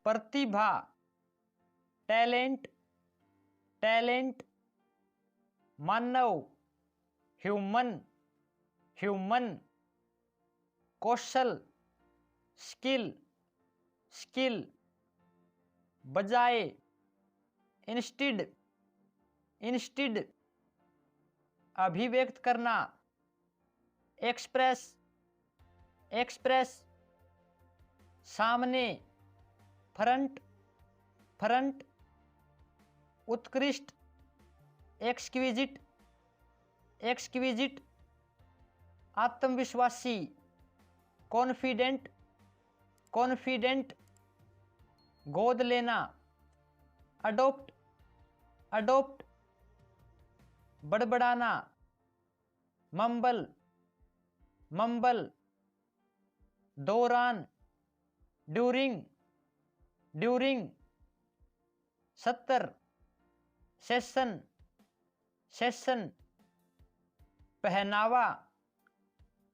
प्रतिभा, talent, talent. मानव, human, human. कौशल, skill, skill. बजाय, इंस्टेड, इंस्टेड। अभिव्यक्त करना, एक्सप्रेस, एक्सप्रेस। सामने, फ्रंट, फ्रंट। उत्कृष्ट, एक्सक्विजिट, एक्सक्विजिट। आत्मविश्वासी, कॉन्फिडेंट, कॉन्फिडेंट। गोद लेना, अडोप्ट, अडोप्ट। बड़बड़ाना, मम्बल, मम्बल। दौरान, ड्यूरिंग, ड्यूरिंग। 70, session, session. पहनावा,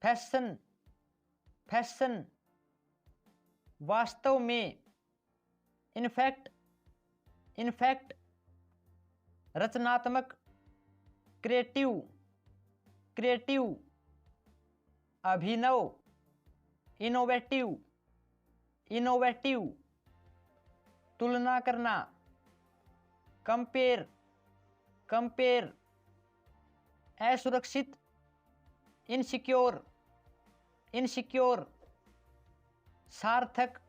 फैशन, फैशन। वास्तव में, इनफैक्ट, इनफैक्ट। रचनात्मक, क्रिएटिव, क्रिएटिव। अभिनव, इनोवेटिव, इनोवेटिव। तुलना करना, कंपेयर, कंपेयर। असुरक्षित, इनसिक्योर, इनसिक्योर। सार्थक,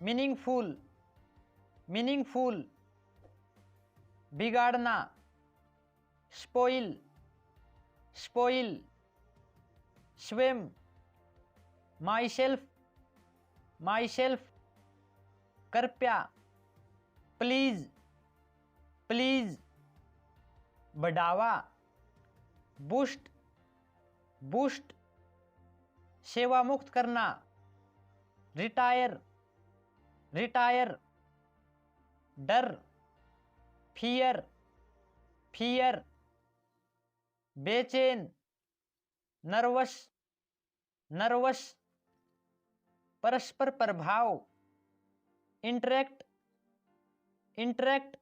मीनिंगफुल, मीनिंगफुल। बिगाड़ना, स्पॉइल, स्पॉइल। स्वयं, माई सेल्फ, माई सेल्फ। कृपया, प्लीज, प्लीज। बढ़ावा, बूस्ट, बूस्ट। सेवा मुक्त करना, रिटायर, रिटायर। डर, फियर, फियर। बेचैन, नर्वस, नर्वस। परस्पर प्रभाव, इंटरेक्ट, इंटरेक्ट।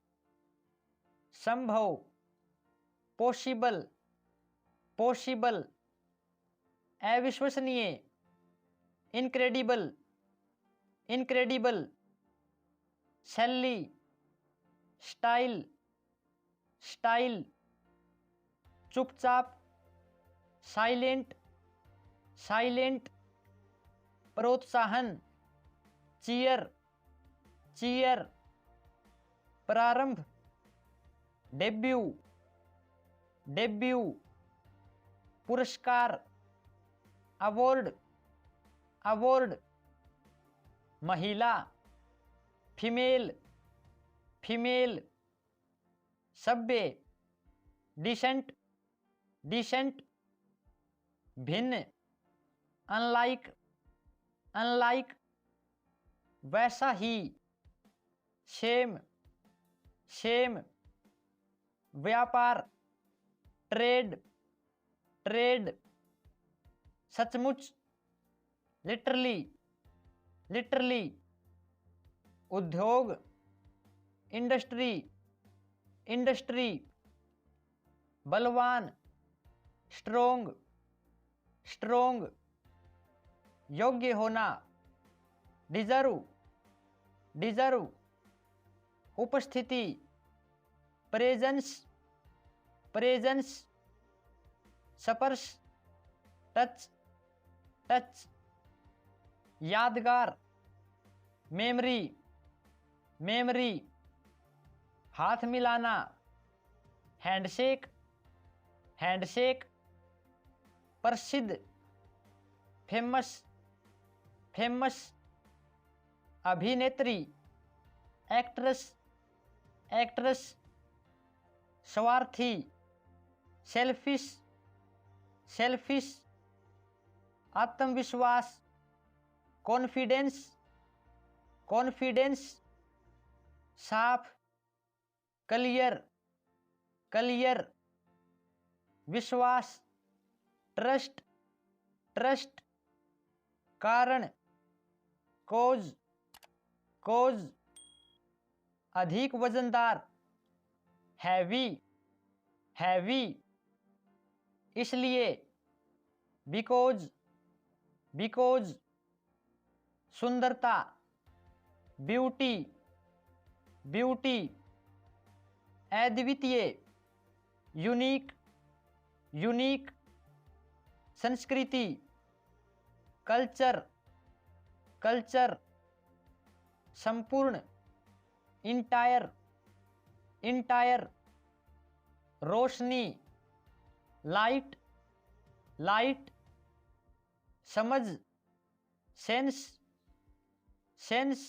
संभव, पॉसिबल, पॉसिबल। अविश्वसनीय, इनक्रेडिबल, इनक्रेडिबल। शैली, स्टाइल, स्टाइल। चुपचाप, साइलेंट, साइलेंट। प्रोत्साहन, चीयर, चीयर। प्रारंभ, डेब्यू, डेब्यू। पुरस्कार, अवार्ड, अवार्ड। महिला, फीमेल, फीमेल। सभ्य, डिसेंट, डिसेंट। भिन्न, अनलाइक, अनलाइक। वैसा ही, सेम, सेम। व्यापार, ट्रेड, ट्रेड। सचमुच, लिटरली, लिटरली। उद्योग, इंडस्ट्री, इंडस्ट्री। बलवान, स्ट्रोंग, स्ट्रोंग। योग्य होना, डिजर्व, डिजर्व। उपस्थिति, प्रेजेंस, प्रेजेंस। स्पर्श, टच, टच। यादगार, मेमोरी, मेमोरी। हाथ मिलाना, हैंडशेक, हैंडशेक। प्रसिद्ध, फेमस, फेमस। अभिनेत्री, एक्ट्रेस, एक्ट्रेस। स्वार्थी, सेल्फिश, सेल्फिश। आत्मविश्वास, कॉन्फिडेंस, कॉन्फिडेंस। साफ, क्लियर, क्लियर। विश्वास, ट्रस्ट, ट्रस्ट। कारण, कॉज, कोज अधिक वजनदार, हैवी, हैवी, इसलिए, बिकॉज, बिकॉज, सुंदरता, ब्यूटी, ब्यूटी, अद्वितीय, यूनिक, यूनिक, संस्कृति, कल्चर, कल्चर, संपूर्ण, इंटायर, इंटायर, रोशनी, लाइट, लाइट, समझ, सेंस, सेंस,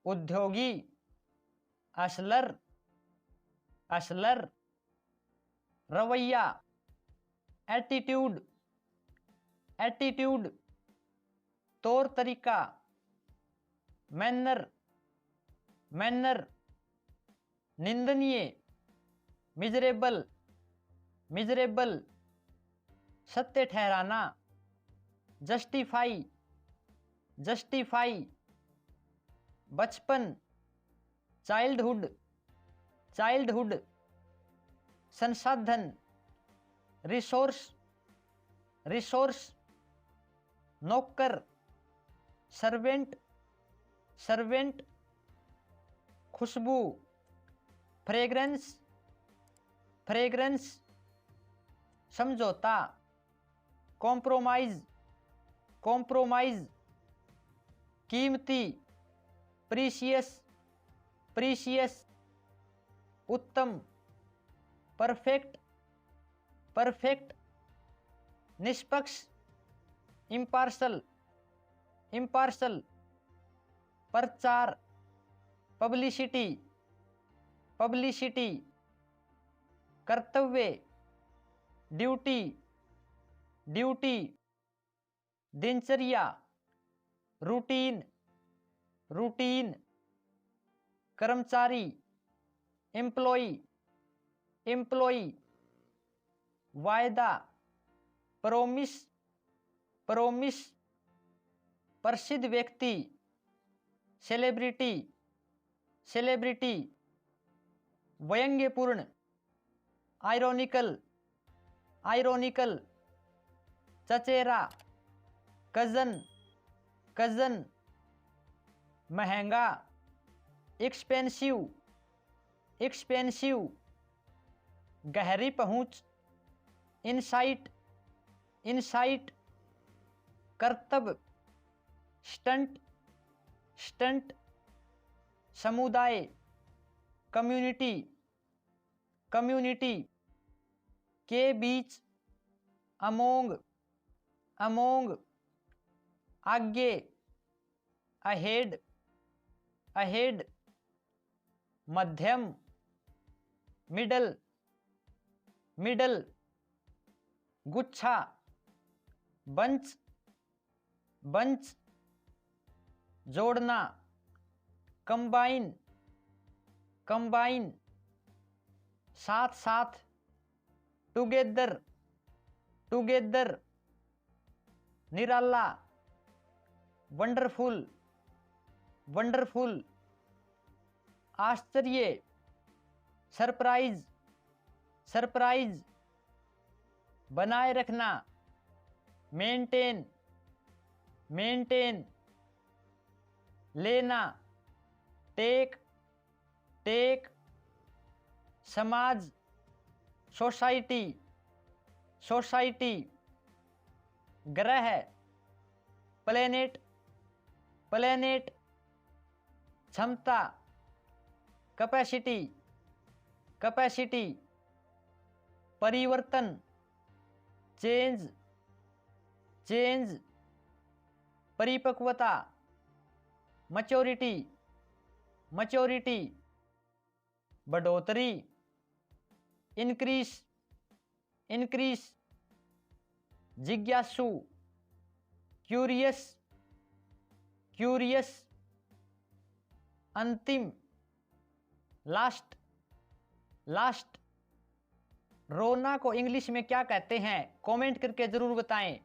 उद्योगी, असलर, असलर, रवैया, एटीट्यूड, एटीट्यूड, तौर तरीका, मैनर, मैनर, निंदनीय, मिजरेबल, मिजरेबल, सत्य ठहराना, जस्टिफाई, जस्टिफाई, बचपन, चाइल्डहुड, चाइल्डहुड, संसाधन, रिसोर्स, रिसोर्स, नौकर, सर्वेंट, सर्वेंट, खुशबू, फ्रेग्रेंस, फ्रेग्रेंस, समझौता, कॉम्प्रोमाइज, कॉम्प्रोमाइज, कीमती, प्रीशियस, प्रीशियस, उत्तम, परफेक्ट, परफेक्ट, निष्पक्ष, इम्पार्शल, इम्पार्शल, प्रचार, पब्लिसिटी, पब्लिसिटी, कर्तव्य, ड्यूटी, ड्यूटी, दिनचर्या, रूटीन, रूटीन, कर्मचारी, एम्प्लॉई, एम्प्लॉई, वायदा, प्रोमिस, प्रोमिस, प्रसिद्ध व्यक्ति, सेलिब्रिटी, सेलिब्रिटी, व्यंग्यपूर्ण, आयरोनिकल, आयरोनिकल, चचेरा, कजन, कजन, महंगा, एक्सपेंसिव, एक्सपेंसिव, गहरी पहुंच, इनसाइट, इनसाइट, कर्तव्य, स्टंट, स्टंट, समुदाय, कम्युनिटी, कम्युनिटी, के बीच, अमोंग, अमोंग, आगे, अहेड, अहेड, मध्यम, मिडल, मिडल, गुच्छा, बंच, बंच, जोड़ना, कंबाइन, कंबाइन, साथ साथ, टुगेदर, टुगेदर, निराला, वंडरफुल, वंडरफुल, आश्चर्य, सरप्राइज, सरप्राइज, बनाए रखना, मेंटेन, मेंटेन, लेना, टेक, टेक, समाज, सोसाइटी, सोसाइटी, ग्रह, प्लेनेट, प्लेनेट, क्षमता, कैपेसिटी, कैपेसिटी, परिवर्तन, चेंज, चेंज, परिपक्वता, मैच्योरिटी, मैच्योरिटी, बढ़ोतरी, इंक्रीज, इंक्रीज, जिज्ञासु, क्यूरियस, क्यूरियस, अंतिम, लास्ट, लास्ट। रोना को इंग्लिश में क्या कहते हैं कमेंट करके जरूर बताएं।